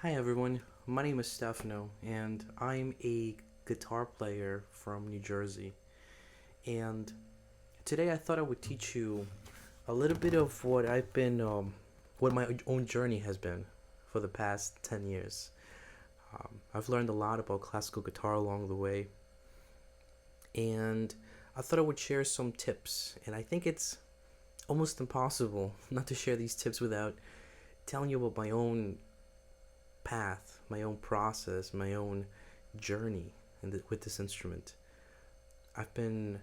Hi everyone, my name is Stefano, and I'm a guitar player from New Jersey. And today I thought I would teach you a little bit of what my own journey has been for the past 10 years. I've learned a lot about classical guitar along the way, and I thought I would share some tips. And I think it's almost impossible not to share these tips without telling you about my own path, my own process, my own journey with this instrument. I've been,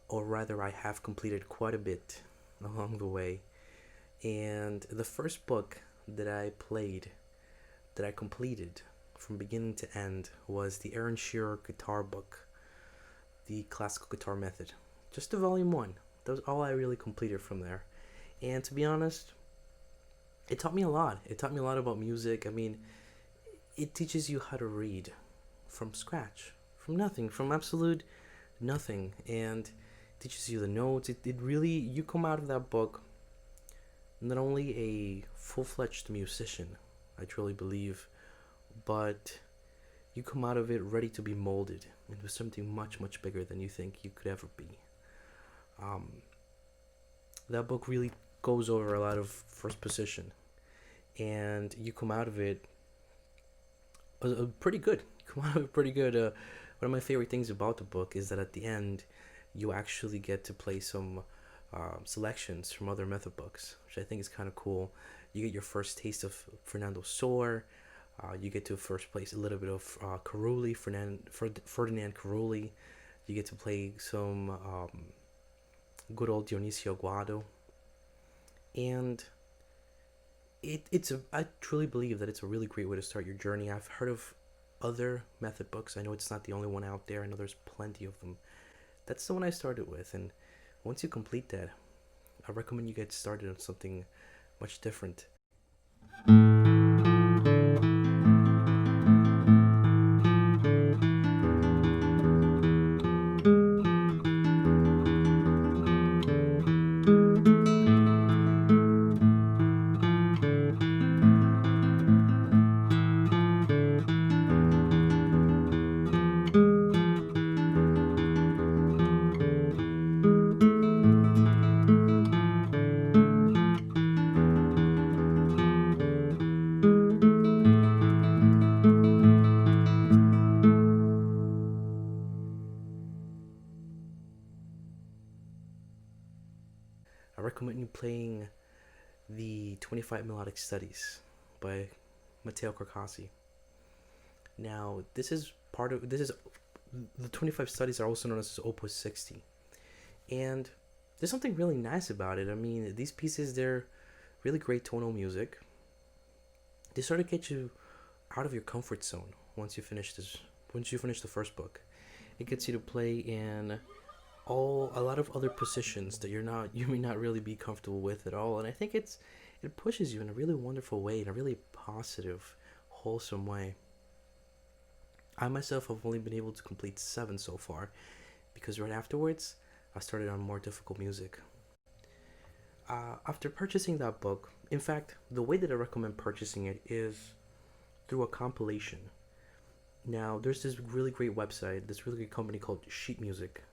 or rather, I have completed quite a bit along the way. And the first book that I played, that I completed from beginning to end, was the Aaron Shearer guitar book, The Classical Guitar Method. Just the volume one. That was all I really completed from there. And to be honest, it taught me a lot. It taught me a lot about music. I mean, it teaches you how to read from scratch, from nothing, from absolute nothing, and teaches you the notes. It really, you come out of that book not only a full-fledged musician, I truly believe, but you come out of it ready to be molded into something much, much bigger than you think you could ever be. Um, that book really goes over a lot of first position, and you come out of it pretty good. You come out of it pretty good. One of my favorite things about the book is that at the end, you actually get to play some selections from other method books, which I think is kind of cool. You get your first taste of Fernando Sor. You get to first place a little bit of Carulli, Ferdinand Carulli. You get to play some good old Dionisio Guado. And I truly believe that it's a really great way to start your journey. I've heard of other method books. I know it's not the only one out there. I know there's plenty of them. That's the one I started with, and once you complete that, I recommend you get started on something much different. I recommend you playing the 25 Melodic Studies by Matteo Carcassi. Now, this is the 25 studies are also known as Opus 60. And there's something really nice about it. I mean, these pieces, they're really great tonal music. They sort of get you out of your comfort zone once you finish the first book. It gets you to play in a lot of other positions that you may not really be comfortable with at all. And I think it pushes you in a really wonderful way, in a really positive, wholesome way. I myself have only been able to complete 7 so far, because right afterwards I started on more difficult music. After purchasing that book, in fact, the way that I recommend purchasing it is through a compilation. Now, there's this really great website, this really great company called Sheet Music,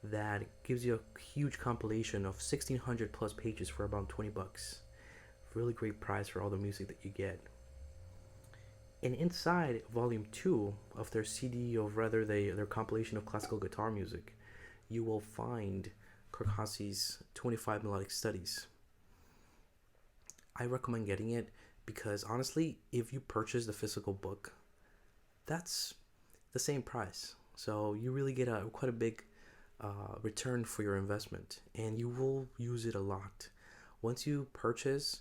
that gives you a huge compilation of 1,600 plus pages for about $20. Really great price for all the music that you get. And inside volume 2 of their CD, or rather their compilation of classical guitar music, you will find Carcassi's 25 Melodic Studies. I recommend getting it because honestly, if you purchase the physical book, that's the same price. So you really get quite a big return for your investment, and you will use it a lot. Once you purchase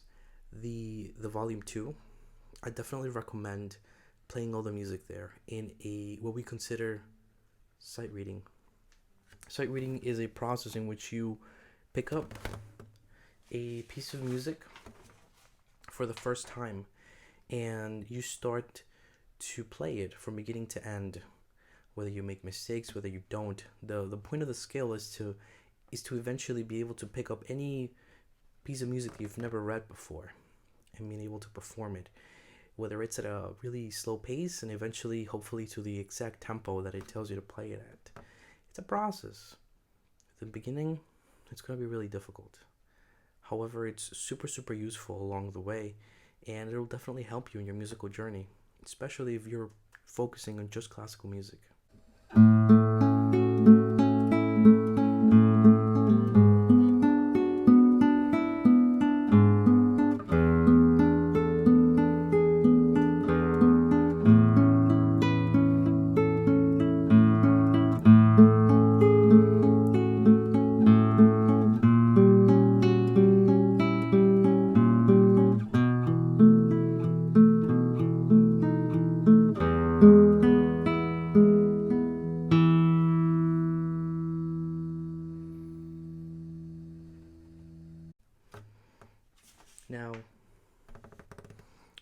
the volume 2, I definitely recommend playing all the music there in a what we consider sight reading. Sight reading is a process in which you pick up a piece of music for the first time and you start to play it from beginning to end. Whether you make mistakes, whether you don't, the point of the scale is to eventually be able to pick up any piece of music that you've never read before and being able to perform it. whether it's at a really slow pace and eventually, hopefully, to the exact tempo that it tells you to play it at. It's a process. At the beginning, it's going to be really difficult. However, it's super, super useful along the way, and it'll definitely help you in your musical journey, especially if you're focusing on just classical music. Now,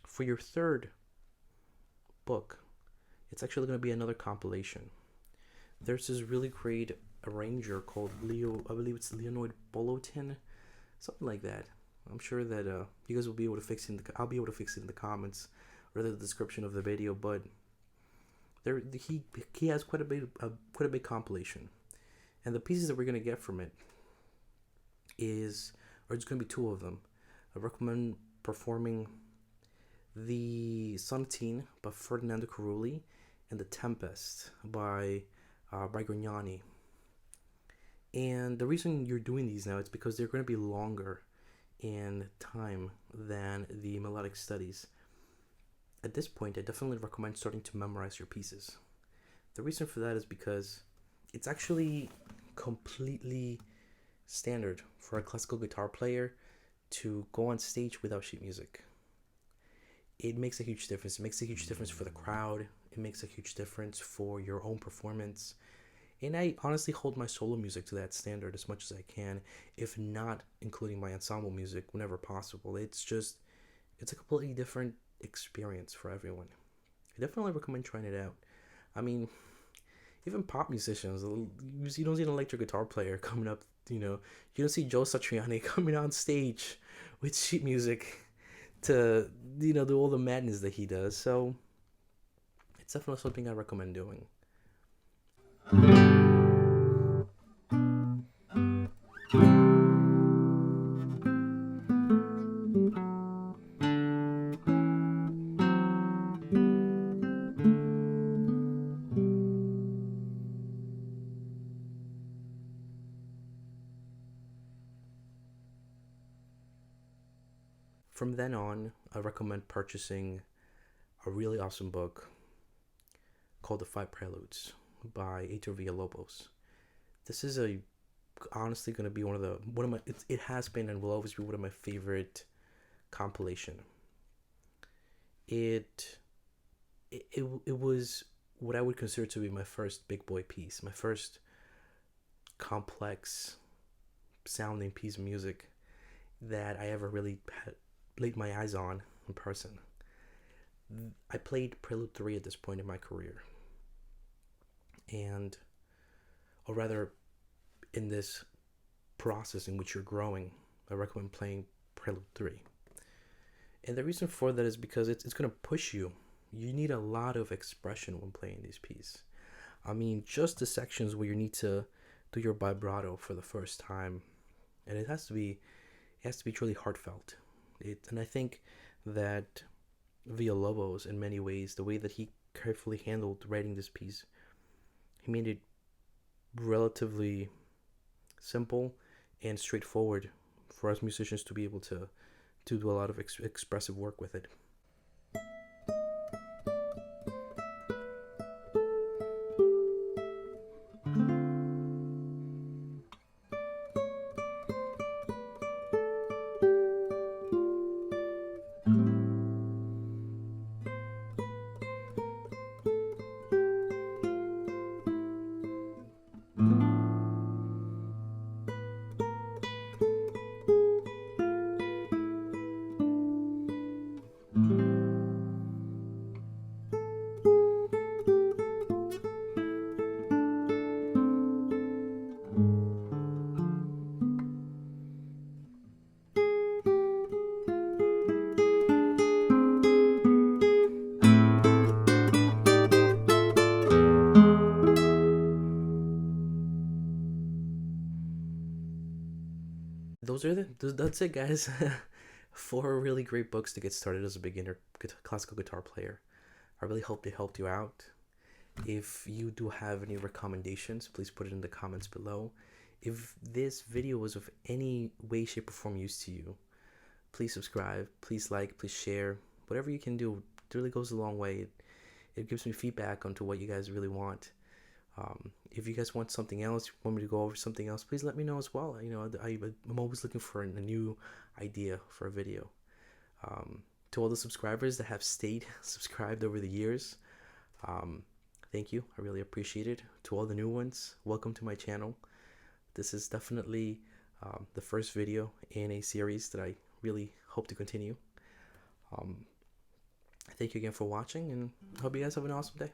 for your third book, it's actually going to be another compilation. There's this really great arranger called Leo, I believe it's Leonid Bolotin, something like that. I'm sure that you guys will be able to fix it. I'll be able to fix it in the comments or the description of the video. But he has quite a big compilation, and the pieces that we're gonna get from it it's gonna be two of them. I recommend performing the Sonatine by Ferdinando Carulli and the Tempest by Gragnani. And the reason you're doing these now is because they're going to be longer in time than the Melodic Studies. At this point, I definitely recommend starting to memorize your pieces. The reason for that is because it's actually completely standard for a classical guitar player to go on stage without sheet music. It makes a huge difference. It makes a huge difference for the crowd. It makes a huge difference for your own performance. And I honestly hold my solo music to that standard as much as I can, if not including my ensemble music whenever possible. It's a completely different experience for everyone. I definitely recommend trying it out. I mean, even pop musicians, you don't see an electric guitar player coming up, you don't see Joe Satriani coming on stage with sheet music to, do all the madness that he does. So it's definitely something I recommend doing. From then on, I recommend purchasing a really awesome book called The Five Preludes by Heitor Villa-Lobos. This is honestly going to be one of my it has been and will always be one of my favorite compilation. It was what I would consider to be my first big boy piece, my first complex sounding piece of music that I ever really had laid my eyes on in person. I played Prelude 3 at this point in my career. Or rather, in this process in which you're growing, I recommend playing Prelude 3. And the reason for that is because it's going to push you. You need a lot of expression when playing these pieces. I mean, just the sections where you need to do your vibrato for the first time, and it has to be truly heartfelt. And I think that Villa-Lobos, in many ways, the way that he carefully handled writing this piece, he made it relatively simple and straightforward for us musicians to be able to do a lot of expressive work with it. That's it, guys. Four really great books to get started as a beginner classical guitar player. I really hope they helped you out. If you do have any recommendations, please put it in the comments below. If this video was of any way, shape, or form use to you, please subscribe, please like, please share. Whatever you can do, it really goes a long way. It gives me feedback onto what you guys really want. If you guys want something else, you want me to go over something else, please let me know as well. I'm always looking for a new idea for a video. To all the subscribers that have stayed subscribed over the years, thank you. I really appreciate it. To all the new ones, welcome to my channel. This is definitely the first video in a series that I really hope to continue. Thank you again for watching, and hope you guys have an awesome day.